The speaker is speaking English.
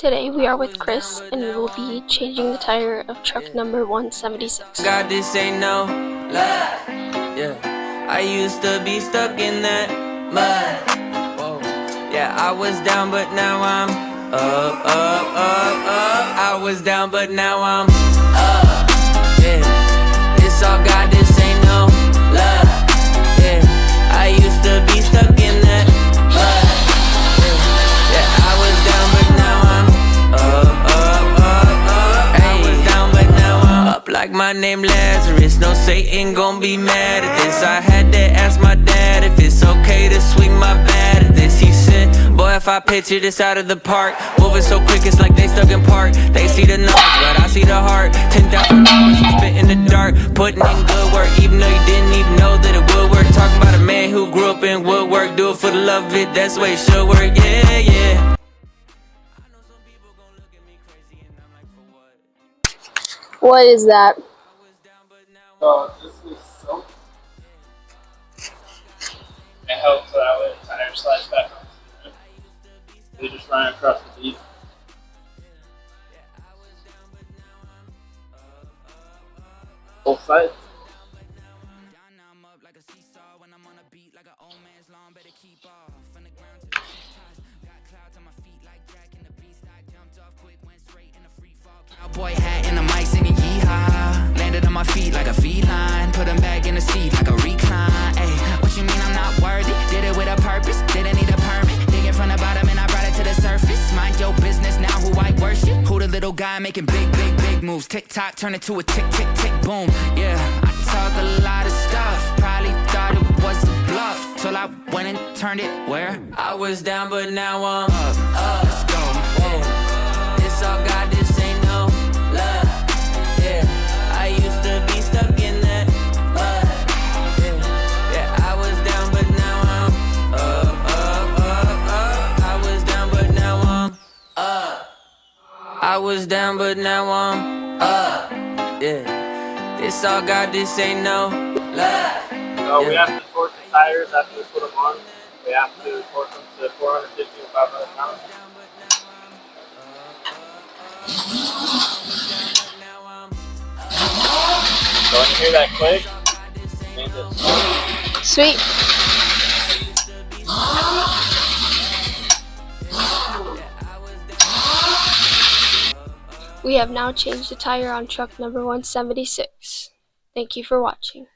Today we are with Chris and we will be changing the tire of truck number 176. God, this ain't no lie. Yeah, I used to be stuck in that mud. Whoa. Yeah, I was down, but now I'm up, up, up, up. I was down, but now I'm up. Yeah, this all God, this ain't no love. Yeah, I used to be stuck in that mud. Yeah, I was down, but now I'm up, up, up, up. I was down, but now I'm up like my name Lazarus. No Satan gon' be mad at this. I had to ask my dad if it's okay to swing my bat at this. He said, boy, if I picture this out of the park, moving so quick it's like they stuck in park. They see the numbers, but I see the heart. 10,000 hours you spent in the dark, putting in good work, even though you didn't even know that it would work. Talking about a man who grew up in woodwork, do it for the love of it, that's the way it should work, yeah, yeah. What is that? This is soap. It helps so that way the tire slides back on. They just run across the beat. Both sides. Boy hat and the mic singing yeehaw. Landed on my feet like a feline. Put him back in the seat like a recline. Ay, what you mean I'm not worthy? Did it with a purpose, didn't need a permit. Digging from the bottom and I brought it to the surface. Mind your business now, who I worship. Who the little guy making big, big, big moves. Tick tock, turn it to a tick, tick, tick, boom. Yeah, I talk a lot of stuff. Probably thought it was a bluff till I went and turned it where I was down, but now I'm up. Let's go. Yeah. This all God, this ain't no love. Yeah, I used to be stuck in that mud. Yeah, I was down, but now I'm up, up, up, up. I was down, but now I'm up. I was down, but now I'm up. Yeah, this all God, this ain't no love. So we have to torque the tires after we put them on. We have to torque them to 450 to 500 pounds. So when you hear that click, it means it's Sweet. We have now changed the tire on truck number 176. Thank you for watching.